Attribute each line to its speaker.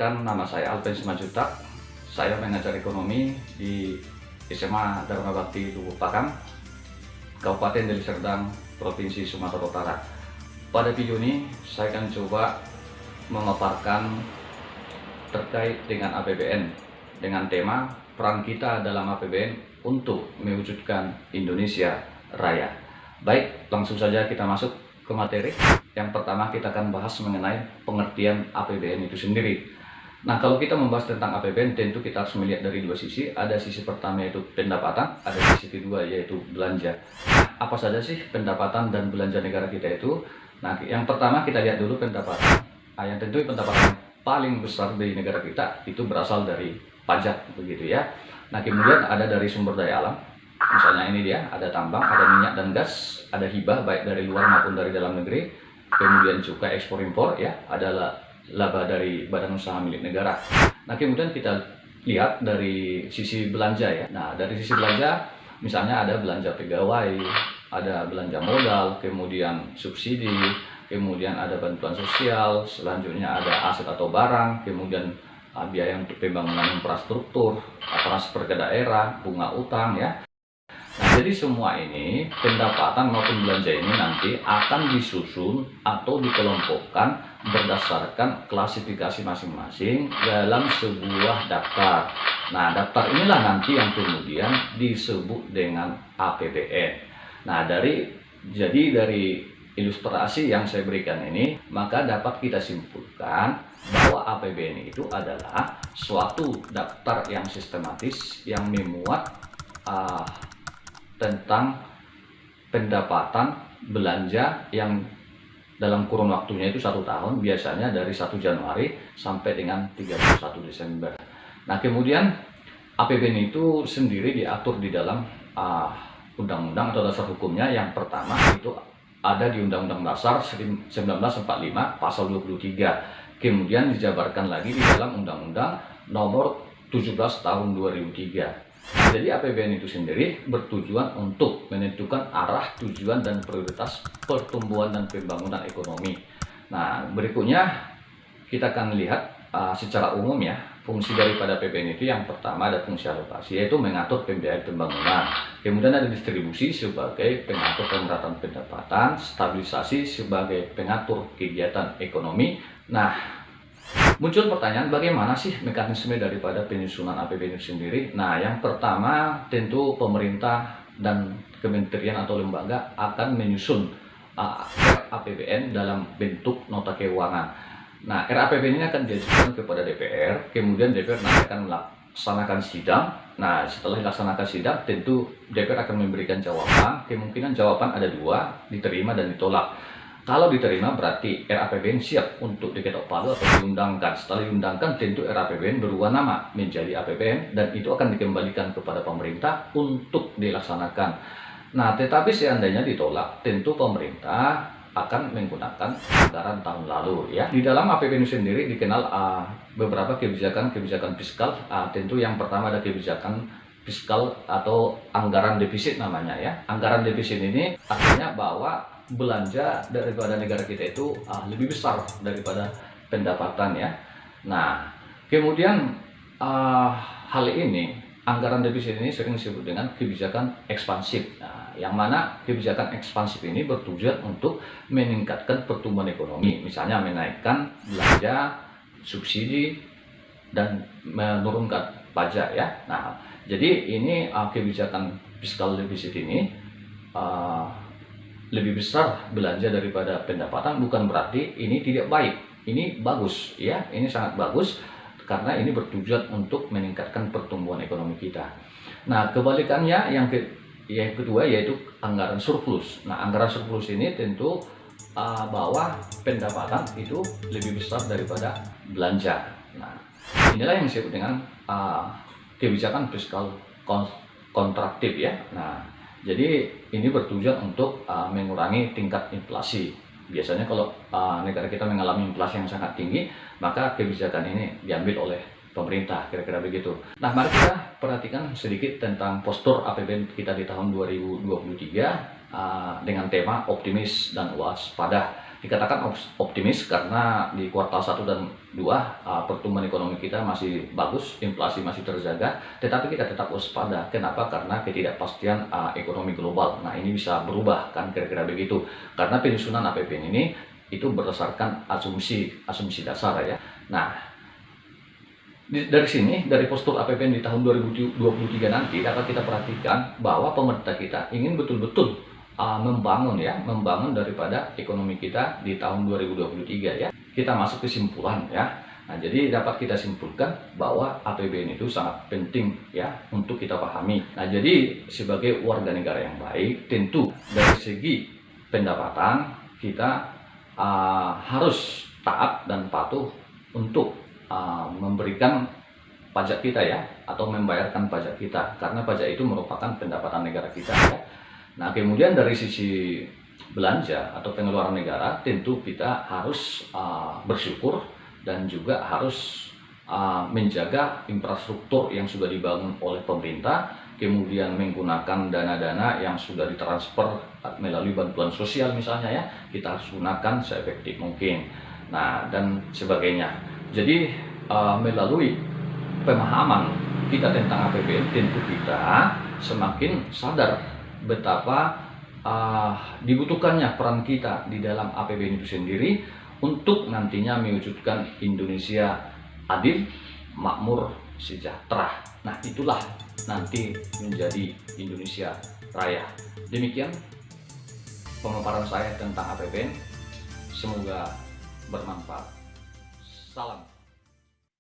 Speaker 1: Perkenalkan, nama saya Alvin Simanjuntak. Saya mengajar ekonomi di SMA Dharma Bakti Lubuk Pakam, Kabupaten Deli Serdang, Provinsi Sumatera Utara. Pada video ini, saya akan coba memaparkan terkait dengan APBN dengan tema peran kita dalam APBN untuk mewujudkan Indonesia Raya. Baik, langsung saja kita masuk ke materi. Yang pertama kita akan bahas mengenai pengertian APBN itu sendiri. Nah, kalau kita membahas tentang APBN, tentu kita harus melihat dari dua sisi. Ada sisi pertama yaitu pendapatan, ada sisi kedua yaitu belanja. Nah, apa saja sih pendapatan dan belanja negara kita itu? Nah, yang pertama kita lihat dulu pendapatan. Nah, yang tentu pendapatan paling besar di negara kita itu berasal dari pajak, begitu ya. Nah, kemudian ada dari sumber daya alam. Misalnya ini dia, ada tambang, ada minyak dan gas, ada hibah baik dari luar maupun dari dalam negeri. Kemudian cukai ekspor impor ya, adalah laba dari badan usaha milik negara. Nah, kemudian kita lihat dari sisi belanja ya. Nah, dari sisi belanja misalnya ada belanja pegawai, ada belanja modal, kemudian subsidi, kemudian ada bantuan sosial, selanjutnya ada aset atau barang, kemudian biaya untuk pembangunan infrastruktur, transfer ke daerah, bunga utang ya. Nah, jadi semua ini, pendapatan maupun belanja ini nanti akan disusun atau dikelompokkan berdasarkan klasifikasi masing-masing dalam sebuah daftar. Nah, daftar inilah nanti yang kemudian disebut dengan APBN. Nah, dari ilustrasi yang saya berikan ini, maka dapat kita simpulkan bahwa APBN itu adalah suatu daftar yang sistematis yang memuat tentang pendapatan belanja yang dalam kurun waktunya itu 1 tahun, biasanya dari 1 Januari sampai dengan 31 Desember. Nah, kemudian APBN itu sendiri diatur di dalam undang-undang atau dasar hukumnya. Yang pertama itu ada di Undang-Undang Dasar 1945 pasal 23. Kemudian dijabarkan lagi di dalam Undang-Undang Nomor 17 tahun 2003. Jadi APBN itu sendiri bertujuan untuk menentukan arah, tujuan, dan prioritas pertumbuhan dan pembangunan ekonomi. Nah, berikutnya kita akan lihat secara umum ya, fungsi daripada APBN itu yang pertama ada fungsi alokasi, yaitu mengatur pembiayaan pembangunan. Kemudian ada distribusi sebagai pengatur pemerataan pendapatan, stabilisasi sebagai pengatur kegiatan ekonomi. Nah, muncul pertanyaan, bagaimana sih mekanisme daripada penyusunan APBN itu sendiri? Nah, yang pertama tentu pemerintah dan kementerian atau lembaga akan menyusun APBN dalam bentuk nota keuangan. Nah, RAPBN ini akan diajukan kepada DPR, kemudian DPR nanti akan melaksanakan sidang. Nah, setelah dilaksanakan sidang, tentu DPR akan memberikan jawaban. Kemungkinan jawaban ada 2, diterima dan ditolak. Kalau diterima berarti RAPBN siap untuk diketok palu atau diundangkan. Setelah diundangkan tentu RAPBN berubah nama menjadi APBN dan itu akan dikembalikan kepada pemerintah untuk dilaksanakan. Nah, tetapi seandainya ditolak, tentu pemerintah akan menggunakan anggaran tahun lalu ya. Di dalam APBN sendiri dikenal beberapa kebijakan fiskal. Tentu yang pertama ada kebijakan fiskal atau anggaran defisit namanya ya. Anggaran defisit ini artinya bahwa belanja daripada negara kita itu lebih besar daripada pendapatan ya. Nah, kemudian hal ini, anggaran defisit ini sering disebut dengan kebijakan ekspansif. Nah, yang mana kebijakan ekspansif ini bertujuan untuk meningkatkan pertumbuhan ekonomi, misalnya menaikkan belanja, subsidi, dan menurunkan pajak ya. Nah, jadi ini kebijakan fiskal defisit ini lebih besar belanja daripada pendapatan, bukan berarti ini tidak baik. Ini bagus ya, ini sangat bagus karena ini bertujuan untuk meningkatkan pertumbuhan ekonomi kita. Nah, kebalikannya yang kedua yaitu anggaran surplus. Nah, anggaran surplus ini tentu bahwa pendapatan itu lebih besar daripada belanja. Nah, inilah yang disebut dengan kebijakan fiskal kontraktif ya. Nah, jadi ini bertujuan untuk mengurangi tingkat inflasi. Biasanya kalau negara kita mengalami inflasi yang sangat tinggi, maka kebijakan ini diambil oleh pemerintah, kira-kira begitu. Nah, mari kita perhatikan sedikit tentang postur APBN kita di tahun 2023 dengan tema optimis dan waspada. dikatakan optimis karena di kuartal 1 dan 2 pertumbuhan ekonomi kita masih bagus, inflasi masih terjaga, tetapi kita tetap waspada. Kenapa? Karena ketidakpastian ekonomi global. Nah, ini bisa berubah kan, kira-kira begitu. Karena penyusunan APBN ini itu berdasarkan asumsi dasar ya. Nah, dari sini, dari postur APBN di tahun 2023 nanti dapat kita perhatikan bahwa pemerintah kita ingin betul-betul membangun daripada ekonomi kita di tahun 2023 ya. Kita masuk kesimpulan ya. Nah, jadi dapat kita simpulkan bahwa APBN itu sangat penting ya untuk kita pahami. Nah, jadi sebagai warga negara yang baik, tentu dari segi pendapatan kita harus taat dan patuh untuk memberikan pajak kita ya, atau membayarkan pajak kita, karena pajak itu merupakan pendapatan negara kita ya. Nah, kemudian dari sisi belanja atau pengeluaran negara, tentu kita harus bersyukur dan juga harus menjaga infrastruktur yang sudah dibangun oleh pemerintah, kemudian menggunakan dana-dana yang sudah ditransfer melalui bantuan sosial misalnya ya, kita harus gunakan seefektif mungkin. Nah, dan sebagainya. Jadi melalui pemahaman kita tentang APBN, tentu kita semakin sadar betapa dibutuhkannya peran kita di dalam APBN itu sendiri untuk nantinya mewujudkan Indonesia adil, makmur, sejahtera. Nah, itulah nanti menjadi Indonesia Raya. Demikian pemaparan saya tentang APBN. Semoga bermanfaat. Salam.